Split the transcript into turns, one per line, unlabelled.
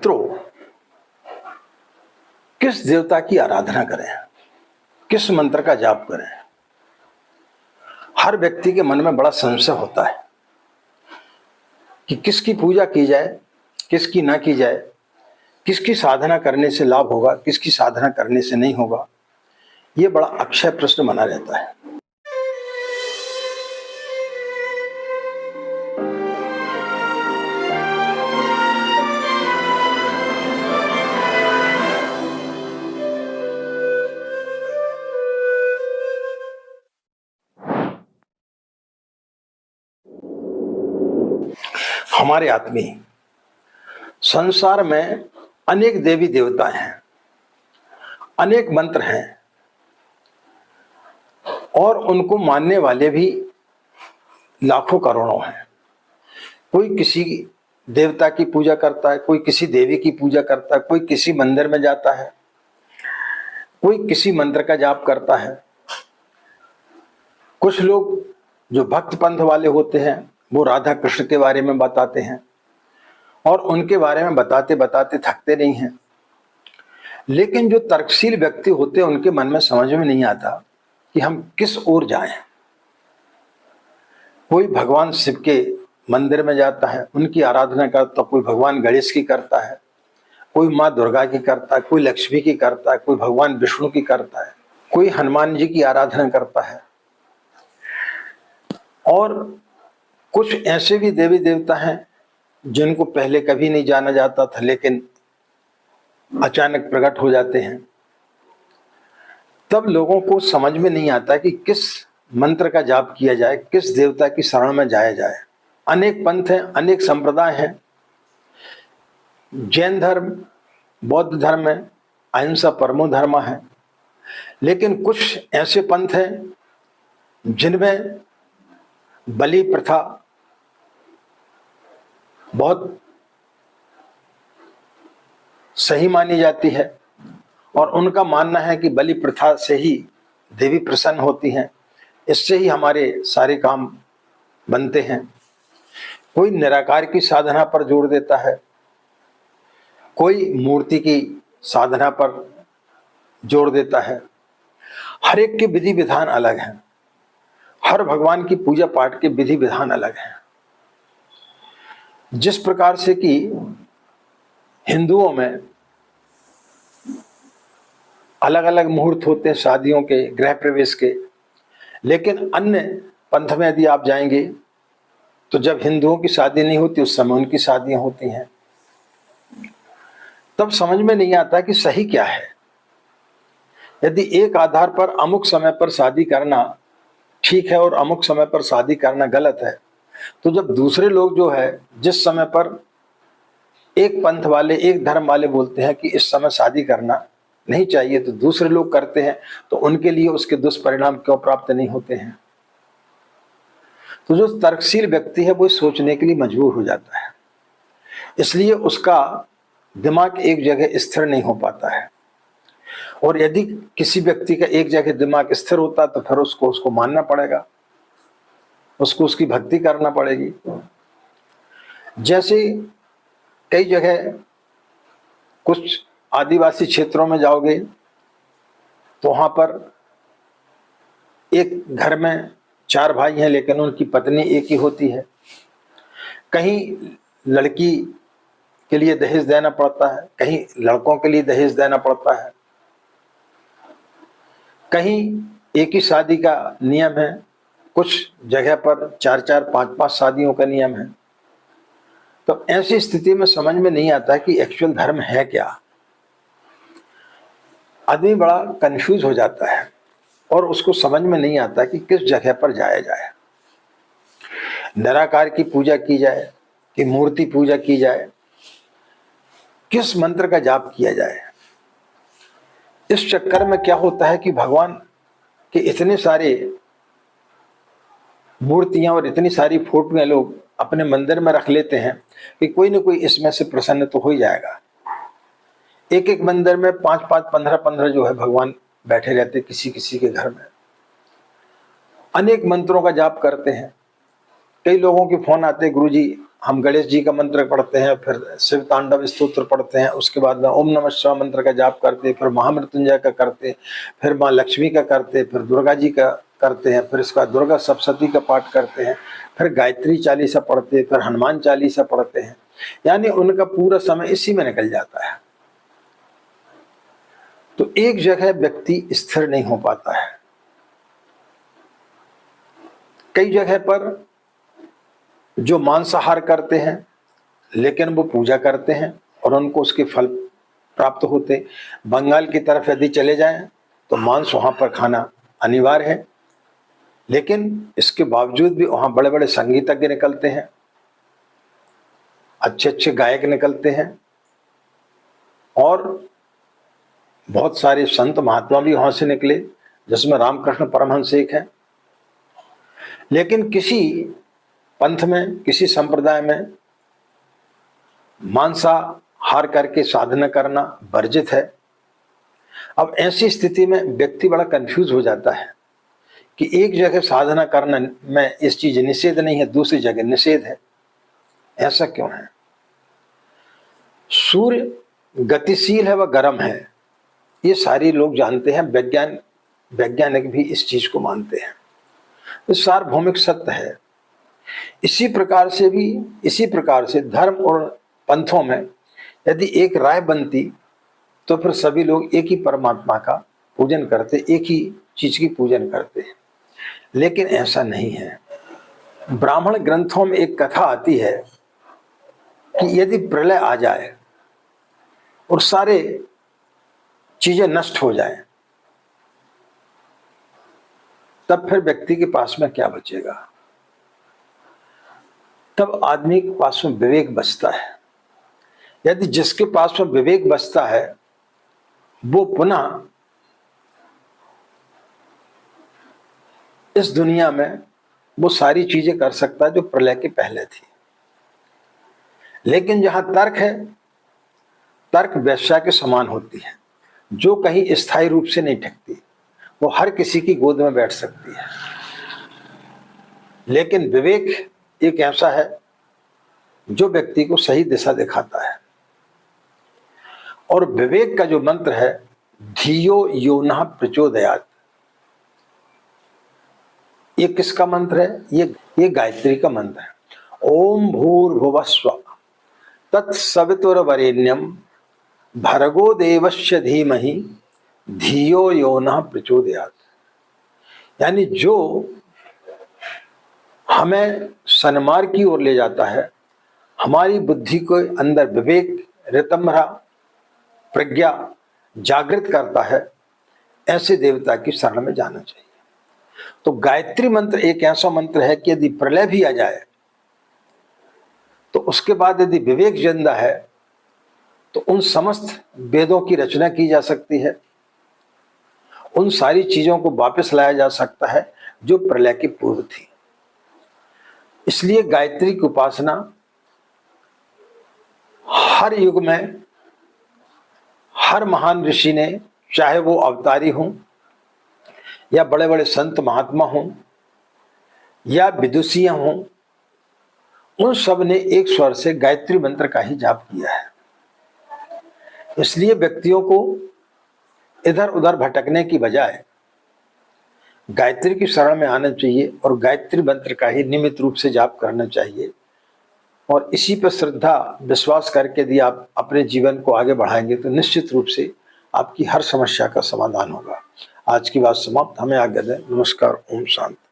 मित्रों, किस देवता की आराधना करें, किस मंत्र का जाप करें? हर व्यक्ति के मन में बड़ा संशय होता है कि किसकी पूजा की जाए, किसकी ना की जाए, किसकी साधना करने से लाभ होगा, किसकी साधना करने से नहीं होगा। ये बड़ा अक्षय प्रश्न बना रहता है। हमारे आत्मी संसार में अनेक देवी देवता हैं, अनेक मंत्र हैं और उनको मानने वाले भी लाखों करोड़ों हैं। कोई किसी देवता की पूजा करता है, कोई किसी देवी की पूजा करता है, कोई किसी मंदिर में जाता है, कोई किसी मंत्र का जाप करता है। कुछ लोग जो भक्त पंथ वाले होते हैं वो राधा कृष्ण के बारे में बताते हैं और उनके बारे में बताते बताते थकते नहीं हैं। लेकिन जो तर्कशील व्यक्ति होते हैं उनके मन में समझ में नहीं आता कि हम किस ओर जाएं। कोई भगवान शिव के मंदिर में जाता है, उनकी आराधना करता, कोई भगवान गणेश की करता है, कोई माँ दुर्गा की करता है, कोई लक्ष्मी की करता है, कोई भगवान विष्णु की करता है, कोई हनुमान जी की आराधना करता है। और कुछ ऐसे भी देवी देवता हैं जिनको पहले कभी नहीं जाना जाता था लेकिन अचानक प्रकट हो जाते हैं। तब लोगों को समझ में नहीं आता कि किस मंत्र का जाप किया जाए, किस देवता की शरण में जाया जाए। अनेक पंथ हैं, अनेक संप्रदाय हैं। जैन धर्म, बौद्ध धर्म है, अहिंसा परमो धर्म है। लेकिन कुछ ऐसे पंथ हैं जिनमें बलि प्रथा बहुत सही मानी जाती है और उनका मानना है कि बलि प्रथा से ही देवी प्रसन्न होती हैं, इससे ही हमारे सारे काम बनते हैं। कोई निराकार की साधना पर जोर देता है, कोई मूर्ति की साधना पर जोर देता है। हर एक के विधि विधान अलग हैं, हर भगवान की पूजा पाठ के विधि विधान अलग हैं। जिस प्रकार से कि हिंदुओं में अलग अलग मुहूर्त होते हैं शादियों के, गृह प्रवेश के, लेकिन अन्य पंथ में यदि आप जाएंगे तो जब हिंदुओं की शादी नहीं होती उस समय उनकी शादियां होती हैं। तब समझ में नहीं आता कि सही क्या है। यदि एक आधार पर अमुक समय पर शादी करना ठीक है और अमुक समय पर शादी करना गलत है, तो जब दूसरे लोग जो है जिस समय पर एक पंथ वाले, एक धर्म वाले बोलते हैं कि इस समय शादी करना नहीं चाहिए तो दूसरे लोग करते हैं, तो उनके लिए उसके दुष्परिणाम क्यों प्राप्त नहीं होते हैं? तो जो तर्कशील व्यक्ति है वो सोचने के लिए मजबूर हो जाता है, इसलिए उसका दिमाग एक जगह स्थिर नहीं हो पाता है। और यदि किसी व्यक्ति का एक जगह दिमाग स्थिर होता तो फिर उसको मानना पड़ेगा, उसको उसकी भक्ति करना पड़ेगी। जैसे कई जगह कुछ आदिवासी क्षेत्रों में जाओगे तो वहां पर एक घर में 4 भाई हैं लेकिन उनकी पत्नी एक ही होती है। कहीं लड़की के लिए दहेज देना पड़ता है, कहीं लड़कों के लिए दहेज देना पड़ता है, कहीं एक ही शादी का नियम है, कुछ जगह पर 4-4, 5-5 शादियों का नियम है। तो ऐसी स्थिति में समझ में नहीं आता कि एक्चुअल धर्म है क्या। आदमी बड़ा कंफ्यूज हो जाता है और उसको समझ में नहीं आता कि किस जगह पर जाया जाए। निराकार की पूजा की जाए कि मूर्ति पूजा की जाए, किस मंत्र का जाप किया जाए। इस चक्कर में क्या होता है कि भगवान के इतने सारे मूर्तियां और इतनी सारी फोटोएं लोग अपने मंदिर में रख लेते हैं कि कोई न कोई इसमें से प्रसन्न तो हो ही जाएगा। एक एक मंदिर में 5-5, 15-15 जो है भगवान बैठे रहते किसी किसी के घर में। अनेक मंत्रों का जाप करते हैं। कई लोगों के फोन आते, गुरुजी हम गणेश जी का मंत्र पढ़ते हैं, फिर शिव तांडव स्तोत्र पढ़ते हैं, उसके बाद में ओम नमः शिवाय मंत्र का जाप करते, फिर महामृत्युंजय का करते, फिर माँ लक्ष्मी का करते, फिर दुर्गा जी का करते हैं, फिर इसका दुर्गा सप्तशती का पाठ करते हैं, फिर गायत्री चालीसा पढ़ते, फिर हनुमान चालीसा पढ़ते हैं। यानी उनका पूरा समय इसी में निकल जाता है। तो एक जगह व्यक्ति स्थिर नहीं हो पाता है। कई जगह पर जो मांसाहार करते हैं लेकिन वो पूजा करते हैं और उनको उसके फल प्राप्त होते। बंगाल की तरफ यदि चले जाएं तो मांस वहां पर खाना अनिवार्य है, लेकिन इसके बावजूद भी वहां बड़े बड़े संगीतज्ञ निकलते हैं, अच्छे अच्छे गायक निकलते हैं और बहुत सारे संत महात्मा भी वहां से निकले, जिसमें रामकृष्ण परमहंस एक है। लेकिन किसी पंथ में, किसी संप्रदाय में मांसाहार करके साधना करना वर्जित है। अब ऐसी स्थिति में व्यक्ति बड़ा कंफ्यूज हो जाता है कि एक जगह साधना करना में इस चीज निषेध नहीं है, दूसरी जगह निषेध है। ऐसा क्यों है? सूर्य गतिशील है व गर्म है, ये सारे लोग जानते हैं, वैज्ञानिक भी इस चीज को मानते हैं। तो सार्वभौमिक सत्य है। इसी प्रकार से धर्म और पंथों में यदि एक राय बनती तो फिर सभी लोग एक ही परमात्मा का पूजन करते, एक ही चीज की पूजन करते। लेकिन ऐसा नहीं है। ब्राह्मण ग्रंथों में एक कथा आती है कि यदि प्रलय आ जाए और सारे चीजें नष्ट हो जाएं, तब फिर व्यक्ति के पास में क्या बचेगा? तब आदमी के पास में विवेक बचता है। यदि जिसके पास में विवेक बचता है वो पुनः इस दुनिया में वो सारी चीजें कर सकता है जो प्रलय के पहले थी। लेकिन जहां तर्क है, तर्क वेश्या के समान होती है, जो कहीं स्थायी रूप से नहीं टिकती, वो हर किसी की गोद में बैठ सकती है। लेकिन विवेक एक ऐसा है जो व्यक्ति को सही दिशा दिखाता है। और विवेक का जो मंत्र है, धियो यो नः प्रचोदयात्, ये किसका मंत्र है? ये गायत्री का मंत्र है। ओम भूर्भुवस्व तत्सवितुर्वरेण्यम भर्गो देवस्य धीमहि धियो यो नः प्रचोदयात्। यानी जो हमें सन्मार्ग की ओर ले जाता है, हमारी बुद्धि को अंदर विवेक, ऋतम्भरा, प्रज्ञा जागृत करता है, ऐसे देवता की शरण में जाना चाहिए। तो गायत्री मंत्र एक ऐसा मंत्र है कि यदि प्रलय भी आ जाए तो उसके बाद यदि विवेक जिंदा है तो उन समस्त वेदों की रचना की जा सकती है, उन सारी चीजों को वापस लाया जा सकता है जो प्रलय के पूर्व थी। इसलिए गायत्री की उपासना हर युग में हर महान ऋषि ने, चाहे वो अवतारी हों या बड़े बड़े संत महात्मा हों या विदुषियां हों, उन सब ने एक स्वर से गायत्री मंत्र का ही जाप किया है। इसलिए व्यक्तियों को इधर उधर भटकने की बजाय गायत्री की शरण में आना चाहिए और गायत्री मंत्र का ही नियमित रूप से जाप करना चाहिए। और इसी पर श्रद्धा विश्वास करके यदि आप अपने जीवन को आगे बढ़ाएंगे तो निश्चित रूप से आपकी हर समस्या का समाधान होगा। आज की बात समाप्त। हमें आज्ञा दें। नमस्कार। ओम शांति।